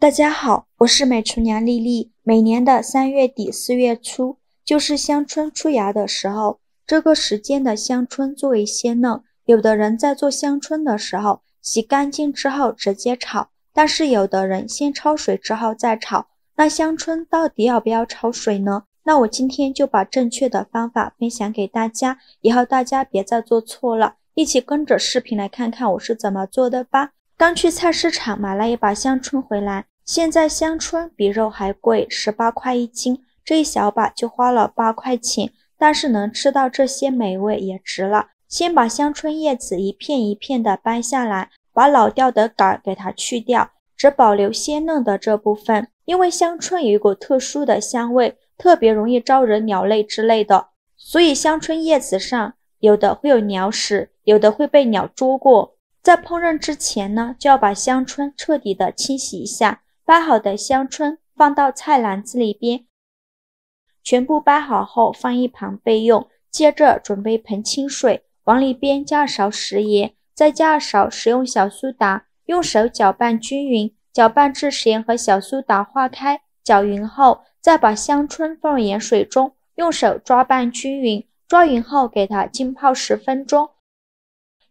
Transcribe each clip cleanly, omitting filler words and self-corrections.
大家好，我是美厨娘丽丽。每年的3月底4月初就是香椿出芽的时候，这个时间的香椿作为鲜嫩，有的人在做香椿的时候洗干净之后直接炒，但是有的人先焯水之后再炒。那香椿到底要不要焯水呢？那我今天就把正确的方法分享给大家，以后大家别再做错了，一起跟着视频来看看我是怎么做的吧。刚去菜市场买了一把香椿回来，现在香椿比肉还贵，18块1斤，这一小把就花了8块钱，但是能吃到这些美味也值了。先把香椿叶子一片一片的掰下来，把老掉的杆给它去掉，只保留鲜嫩的这部分。因为香椿有一股特殊的香味，特别容易招惹鸟类之类的，所以香椿叶子上有的会有鸟屎，有的会被鸟捉过。在烹饪之前呢，就要把香椿彻底的清洗一下。掰好的香椿放到菜篮子里边，全部掰好后放一旁备用。接着准备盆清水，往里边加2勺食盐，再加2勺食用小苏打，用手搅拌均匀，搅拌至食盐和小苏打化开，搅匀后再把香椿放入盐水中，用手抓拌均匀，抓匀后给它浸泡10分钟。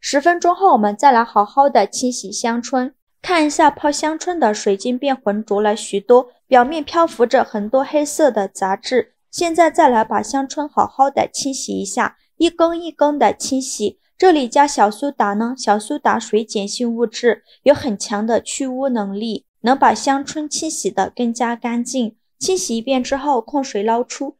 10分钟后我们再来好好的清洗香椿。看一下泡香椿的水晶变浑浊了许多，表面漂浮着很多黑色的杂质。现在再来把香椿好好的清洗一下，一根一根的清洗。这里加小苏打呢，小苏打水碱性物质，有很强的去污能力，能把香椿清洗得更加干净。清洗一遍之后控水捞出，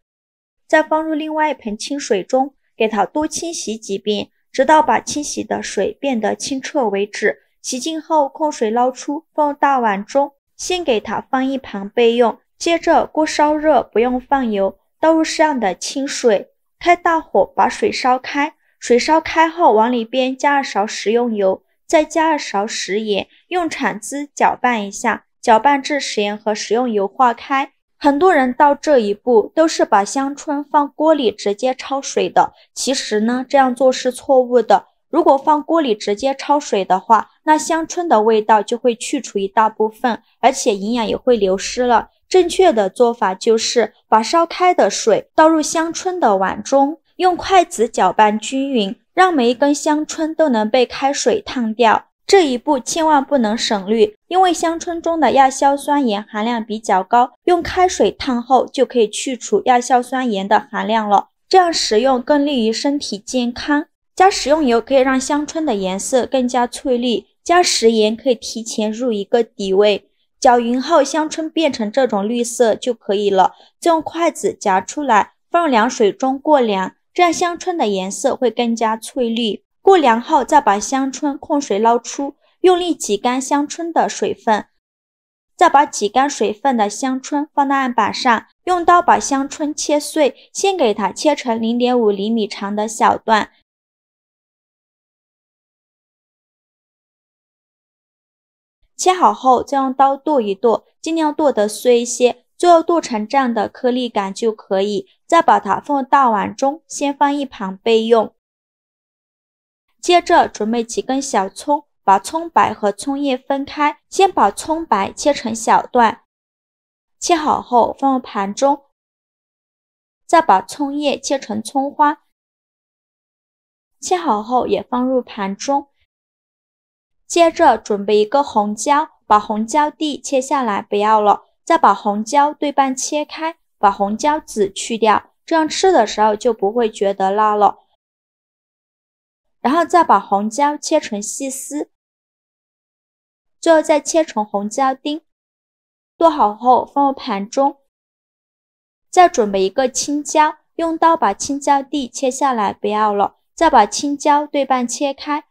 再放入另外一盆清水中，给它多清洗几遍，直到把清洗的水变得清澈为止。洗净后控水捞出，放入大碗中，先给它放一旁备用。接着锅烧热，不用放油，倒入适量的清水，开大火把水烧开。水烧开后往里边加2勺食用油，再加2勺食盐，用铲子搅拌一下，搅拌至食盐和食用油化开。很多人到这一步都是把香椿放锅里直接焯水的，其实呢这样做是错误的。如果放锅里直接焯水的话，那香椿的味道就会去除一大部分，而且营养也会流失了。正确的做法就是把烧开的水倒入香椿的碗中，用筷子搅拌均匀，让每一根香椿都能被开水烫掉。这一步千万不能省略，因为香椿中的亚硝酸盐含量比较高，用开水烫后就可以去除亚硝酸盐的含量了，这样食用更利于身体健康。加食用油可以让香椿的颜色更加翠绿，加食盐可以提前入一个底味。搅匀后香椿变成这种绿色就可以了，再用筷子夹出来，放入凉水中过凉，这样香椿的颜色会更加翠绿。过凉后再把香椿控水捞出，用力挤干香椿的水分，再把挤干水分的香椿放到案板上，用刀把香椿切碎，先给它切成0.5厘米长的小段。切好后再用刀剁一剁，尽量剁得碎一些，最后剁成这样的颗粒感就可以。再把它放入大碗中，先放一旁备用。接着准备几根小葱，把葱白和葱叶分开，先把葱白切成小段，切好后放入盘中，再把葱叶切成葱花，切好后也放入盘中。接着准备一个红椒，把红椒蒂切下来不要了，再把红椒对半切开，把红椒籽去掉，这样吃的时候就不会觉得辣了。然后再把红椒切成细丝，最后再切成红椒丁，剁好后放入盘中。再准备一个青椒，用刀把青椒蒂切下来不要了，再把青椒对半切开，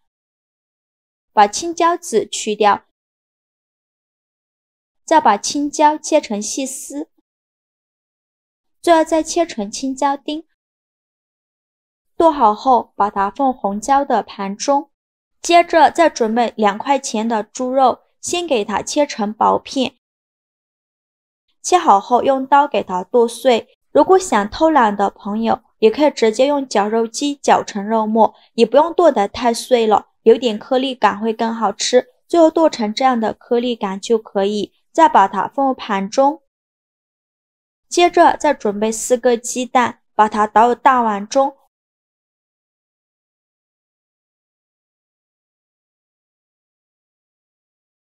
把青椒籽去掉，再把青椒切成细丝，最后再切成青椒丁。剁好后把它放红椒的盘中。接着再准备2块钱的猪肉，先给它切成薄片，切好后用刀给它剁碎。如果想偷懒的朋友，也可以直接用绞肉机绞成肉末，也不用剁得太碎了，有点颗粒感会更好吃，最后剁成这样的颗粒感就可以。再把它放入盘中。接着再准备4个鸡蛋，把它倒入大碗中，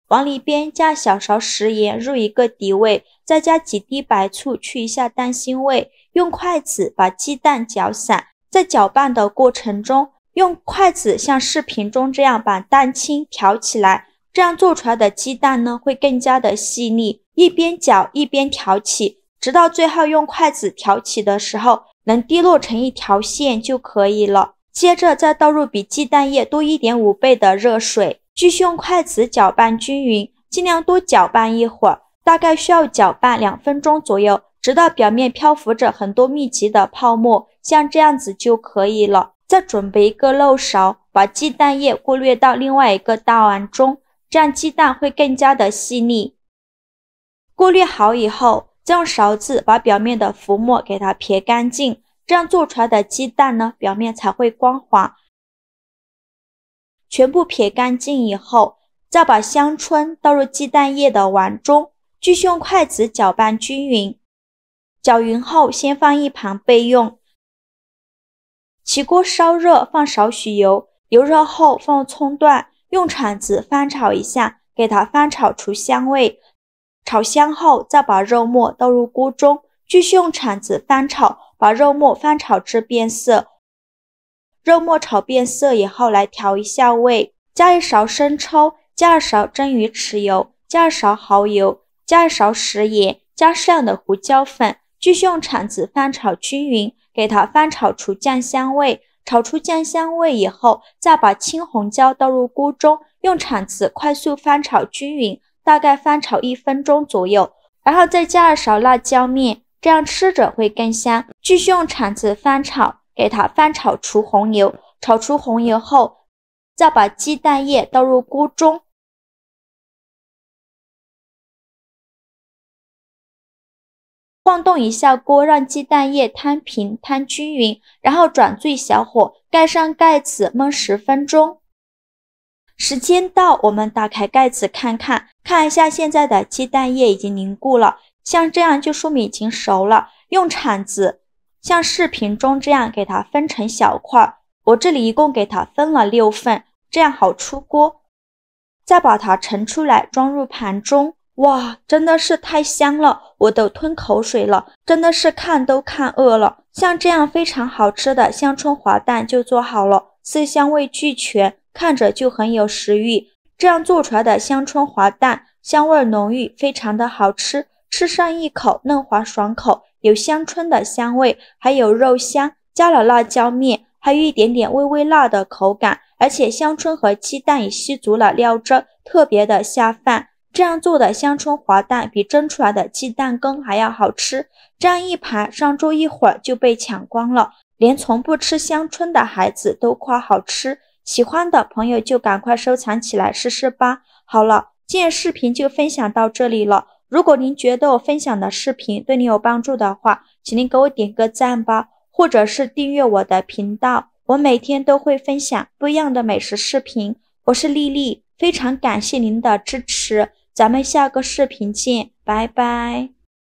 往里边加小勺食盐入一个底味，再加几滴白醋去一下蛋腥味，用筷子把鸡蛋搅散，在搅拌的过程中，用筷子像视频中这样把蛋清挑起来，这样做出来的鸡蛋呢会更加的细腻，一边搅一边挑起，直到最后用筷子挑起的时候能滴落成一条线就可以了。接着再倒入比鸡蛋液多 1.5 倍的热水，继续用筷子搅拌均匀，尽量多搅拌一会儿，大概需要搅拌2分钟左右，直到表面漂浮着很多密集的泡沫，像这样子就可以了。再准备一个漏勺，把鸡蛋液过滤到另外一个大碗中，这样鸡蛋会更加的细腻。过滤好以后，再用勺子把表面的浮沫给它撇干净，这样做出来的鸡蛋呢，表面才会光滑。全部撇干净以后，再把香椿倒入鸡蛋液的碗中，继续用筷子搅拌均匀。搅匀后，先放一旁备用。起锅烧热，放少许油，油热后放入葱段，用铲子翻炒一下，给它翻炒出香味。炒香后，再把肉末倒入锅中，继续用铲子翻炒，把肉末翻炒至变色。肉末炒变色以后，来调一下味，加1勺生抽，加2勺蒸鱼豉油，加2勺蚝油，加1勺食盐，加适量的胡椒粉，继续用铲子翻炒均匀，给它翻炒出酱香味。炒出酱香味以后，再把青红椒倒入锅中，用铲子快速翻炒均匀，大概翻炒1分钟左右，然后再加2勺辣椒面，这样吃着会更香。继续用铲子翻炒，给它翻炒出红油。炒出红油后，再把鸡蛋液倒入锅中，晃动一下锅，让鸡蛋液摊平摊均匀，然后转最小火，盖上盖子焖10分钟。时间到，我们打开盖子看一下现在的鸡蛋液已经凝固了，像这样就说明已经熟了。用铲子像视频中这样给它分成小块，我这里一共给它分了6份，这样好出锅。再把它盛出来装入盘中。哇，真的是太香了，我都吞口水了，真的是看都看饿了。像这样非常好吃的香椿滑蛋就做好了，色香味俱全，看着就很有食欲。这样做出来的香椿滑蛋香味浓郁，非常的好吃，吃上一口嫩滑爽口，有香椿的香味，还有肉香，加了辣椒面，还有一点点微微辣的口感，而且香椿和鸡蛋也吸足了料汁，特别的下饭。这样做的香椿滑蛋比蒸出来的鸡蛋羹还要好吃，这样一盘上桌一会儿就被抢光了，连从不吃香椿的孩子都夸好吃。喜欢的朋友就赶快收藏起来试试吧。好了，今天视频就分享到这里了。如果您觉得我分享的视频对你有帮助的话，请您给我点个赞吧，或者是订阅我的频道，我每天都会分享不一样的美食视频。我是丽丽，非常感谢您的支持，咱们下个视频见，拜拜。